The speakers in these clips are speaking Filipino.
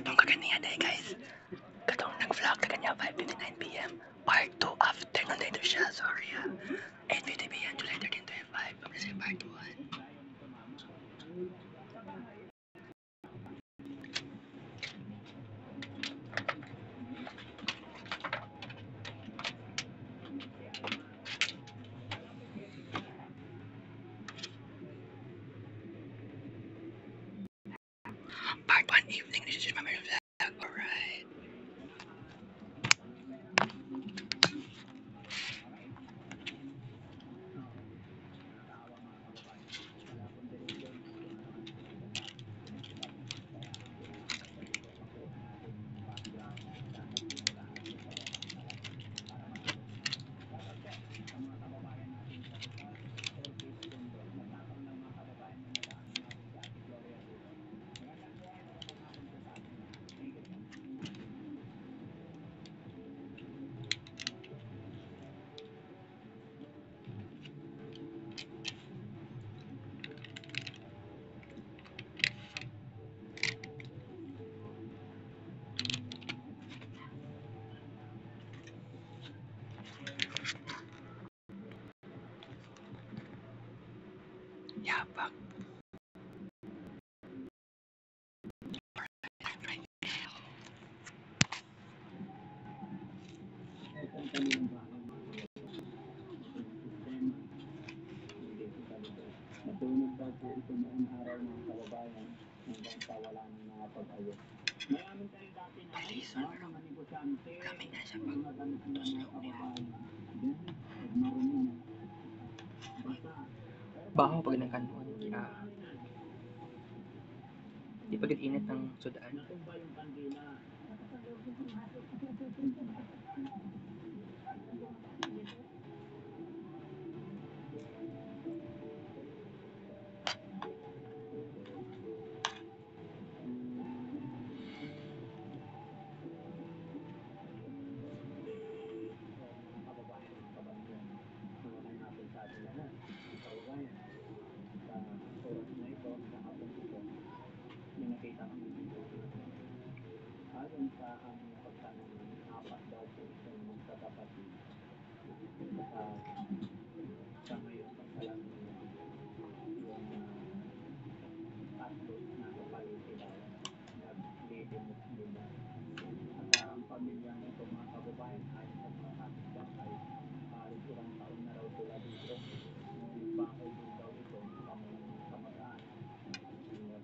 katong kaganiya day guys. Katong nag-vlog na kanya 5:59 PM. Part 2 afternoon dito siya. Sorry 8:50 PM, July 13, 2025. Kasi part 1. Part 1 evening. This is my vlog. Alright. Yapak. Natulog daw po ito noong araw mga kababayan hanggang sa wala nang nakapag-ayos. Maraming kayo dati na mga negosyante, mga ganit na mga kababayan. Then, pag marumi na, basta. Baho pag nagkanon. Di pag init ng sudaan. Natumba yung kandila. Ayon sa aming pagtanong, apat daw po itong magkakapatid. Sa ngayon, pagkalang yung tatlo na kapalit sila, naglilimot nila. At ang pamilyang ito mga kababayan, ayon sa mga kapitbahay, halos ilang taon na raw sila dito. Bahay din daw ito sa mga kamag-anak.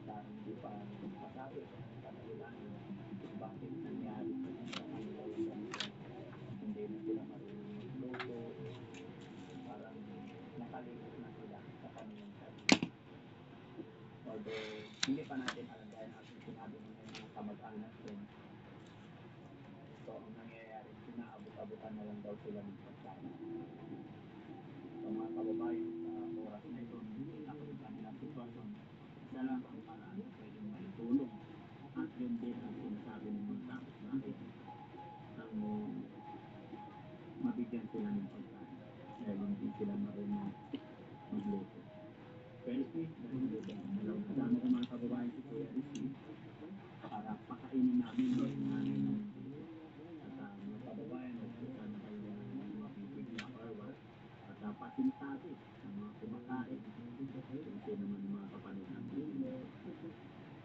Sa hindi pa masabi kung ang kadahilanan bakit nangyari sa kanila yung ganito. Hindi na sila marunong magluto, parang nakalimot na sila sa kanilang sarili. Although hindi pa natin alam dahil ating sinabi ng mga kamag-anak din. So ang nangyayari, sinaabot-abutan na lang daw sila ng pagkain. So mga kababayan, sa oras na ito, nakikita ko yung kanilang sitwasyon. Isa lang ang paraan na pwedeng maitulong. At yun din ang sinasabi ng mga kapitbahay ang mabigyan sila ng pagkain dahil hindi sila marunong magluto. Pero nagluto ng dalawang kasama ko mga kababayan si Kuya Rizky para pakainin namin yung nanay namin dito. At mga kababayan, nagpunta na kayo ng mga bibig na orwa at pasintabi ng mga kumakain. Hindi naman mga kapanood ng video.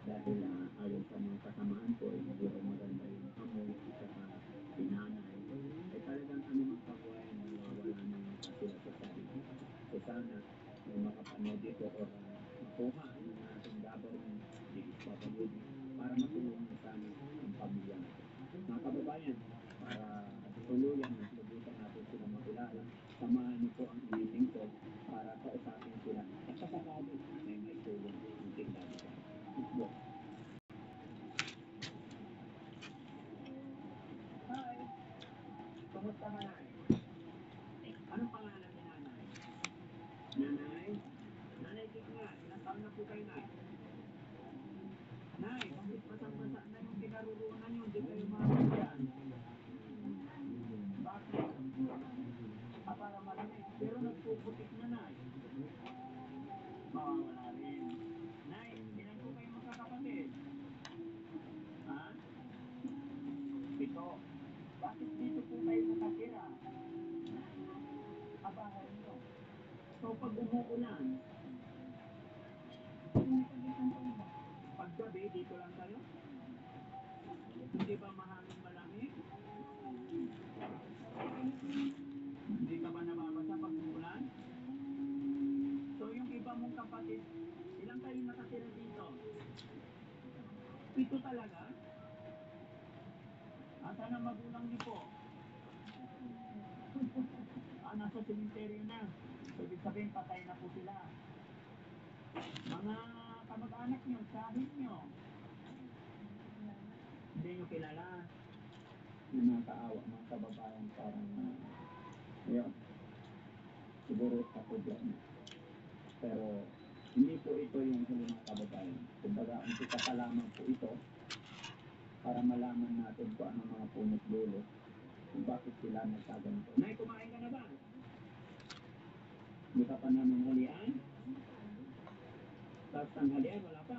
Dahil ayon sa mga kasamaan ko, hindi raw maganda yung amoy at saka pinanay. Ay talagang mga kababayan na nawawala na yung sila sa sarili. So sana may makapanood ito o makuha ng ating government, DSWD, para matulungan sa amin ang pamilya nito. Mga kababayan, para tuluyan at lubusan natin sila makilala, samahan niyo po ang meeting ko para kausapin sila at kasakali may maitulong ang tingnan nila. Let's go. Hi! Kumusta ka, Nay? Anong pangalan ni Nanay? Nanay? Nanay Kikna, ilang taon na po kayo, Nay? Nay, bakit basang-basa na yung pinarurunan nyo? Hindi kayo makakagyan. Bakit? dito. Bakit dito po kayo nakatira? Kabahay nyo. So pag umuulan, paggabi dito lang kayo? Hindi ba mahangin malamig? Hindi ka ba nababasa pag umuulan? So yung iba mong kapatid, ilang kayo nakatira dito? 7 talaga? Asan ang magulang niyo po? Nasa sementeryo na. So ibig sabihin patay na po sila. Mga kamag-anak niyo, sahin niyo. Hindi niyo kilala. Yung mga kaawa, mga kababayan, parang yun, siguro sa problema. Pero hindi po ito yung huli mga kababayan. Kumbaga, umpisa pa lamang po ito para malaman natin kung ano mga punot dulo kung bakit sila nagkaganito. Nay, kumain ka na ba? Hindi ka pa nanunghalian? Tapos tanghalian, wala pa.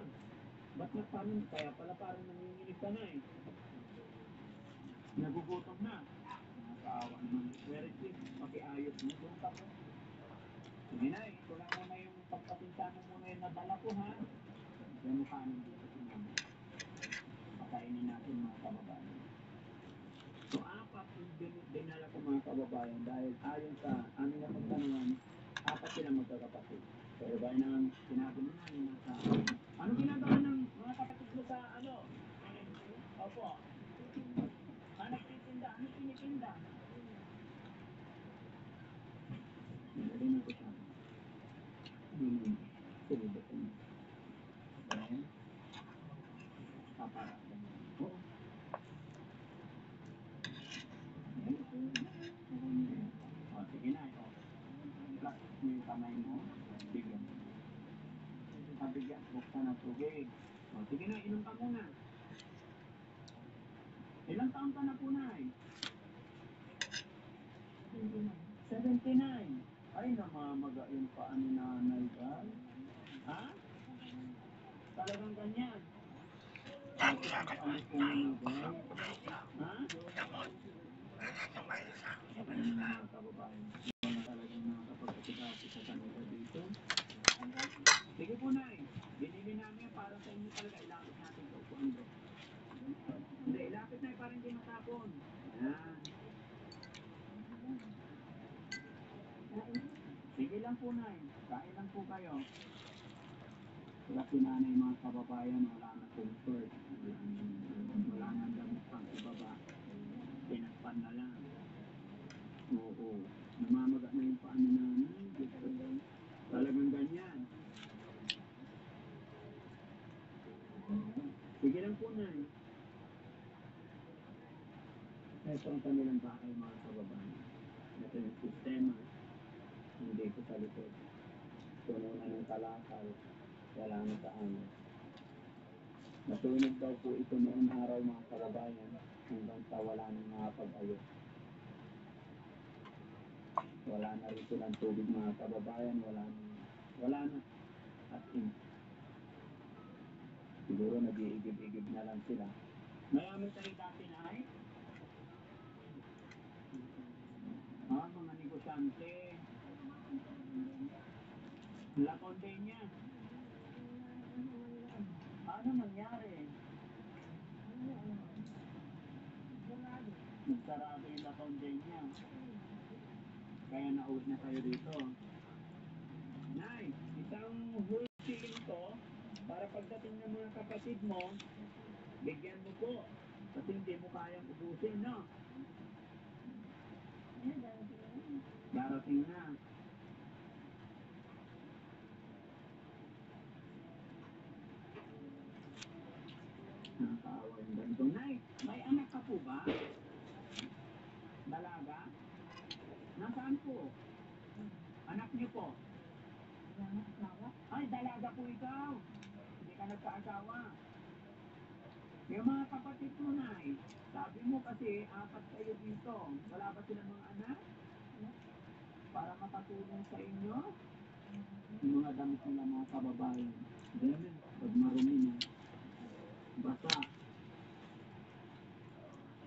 Ba't parang, kaya pala parang nanginginig ka na eh. Nagugutom na. Nakakaawa naman. Where is this? Pakiayos mo. Doon ka po. Sige na, ito lang muna yung pagpasinta mo muna yung nadala ko ha. Yung mukha nang dito si mama. Pakainin natin mga kababayan. So, 4 yung dinala ko mga kababayan dahil ayon sa aming napagtanungan, 4 sila magkakapatid. Pero gaya ng sinabi mo na, yung nasa... Ano ginagawa ng mga kapatid mo sa ano? Opo. Nagtitinda. Ano tinitinda? Hindi na ko siya. Sige ba ito? Then, paparas ka na. Oo. Sige na, ito. Plastic mo yung kamay mo. Bigyan. Bigyan. Buksan ng tubig. Sige na, inom ka muna. Ilang taon ka na po na eh? 79. Ay, namamaga yung paa ni nanay ka. Ha? Talagang ganyan. Thank you, Lord. Ano po nilagay? Ha? Gamot. Yung kayo sa Mga kababayan, mga talagang nakakapagpasigasi sa kanila dito. Sige po na eh. Binili namin para sa inyo talaga. Ilapit natin ito po, Andro. Hindi, ilapit na para hindi matapon. Yan. Sige lang po na eh. Kain lang po kayo. Wala si nanay mga kababayan, wala na comfort. Wala na damit pang ibaba. Pinagpan na lang. Oo. Namamaga na yung paa ni nanay. Talagang ganyan. Sige lang po na eh. Ito ang kanilang bahay mga kababayan. Ito yung sistema. Hindi ko sa likod. Puno na ng kalakal. Wala na sa amin. Nasunog daw po ito noong araw mga kababayan hanggang sa wala nang nakapag-ayos. Wala na rin silang tubig mga kababayan. Wala na. At siguro nag-iigib-igib na lang sila. Mayaman kayo dati na ay? Mga negosyante. La Condena. Ano nangyari? Nagsarado yung La Condena. Kaya nauwi na kayo dito. Nay, isang wholesaling to para pagdating ng mga kapatid mo, bigyan mo po. Kasi hindi mo kayang ubusin, no? Darating na. Nakakaawa yung ganito. Nay, may anak ka po ba? Dalaga? Nasaan po? Anak niyo po? Ay, dalaga po ikaw. Hindi ka nagkaasawa. Yung mga kapatid mo, Nay, sabi mo kasi 4 kayo dito. Wala ba silang mga anak? Para makatulong sa inyo? Yung mga damit nila mga kababayan. Ganyan, pag marumi na, basa.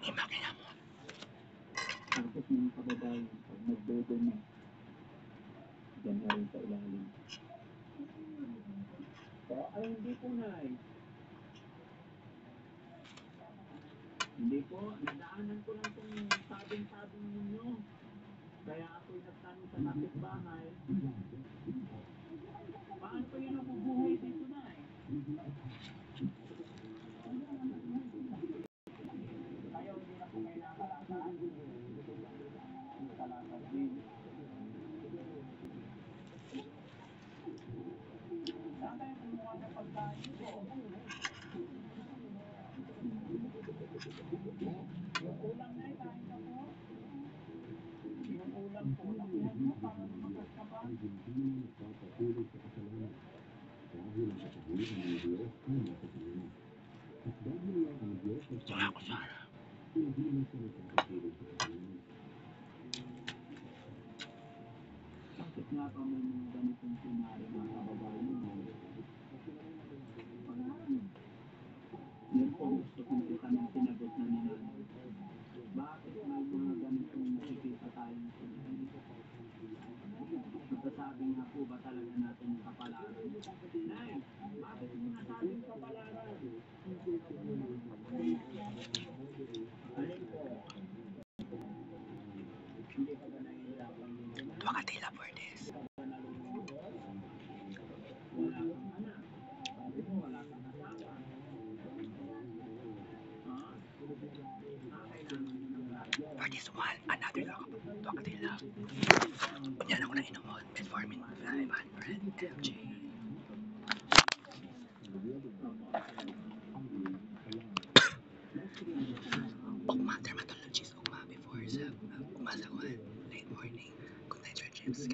May makina yung kababayan, pag nagdodumi, dyan na rin sa ilalim. So, ay hindi po, Nay. Hindi po, nadaanan ko lang itong sabing-sabing ninyo. Kaya ako'y nagtanong sa kapitbahay, paano kayo nabubuhay dito, Nay? Kayo hindi na po kayo nakalataan. Nakalataan din. Saan kayo kumuha ng pagkain po? Yung ulam na kain ka po? Yung ulam po, lakihan mo para lumakas ka pa? Tsaka ako sana. Bakit nga pa may mga ganitong sinari mga kababayan mo? Yun po, gusto kong itanong sinagot na ni Nanay. Bakit may mga ganitong nakikita tayong sinari? Masasabi nga po ba talaga natin yung kapalaran? Nay, bakit mo nasabing kapalaran? Alin po? Hindi ka ba nahihirapan dito na? Wakatila for this. Wala kang anak. Sabi mo, wala kang asawa. Ha? Kailangan mo ng radyo. For this one, another wakatila. Kunyan ako na inuhod. Metformin 500 mg. Ugma, dermatologist, ugma before sa ugma sa kwan. Late morning. Good night, your chips.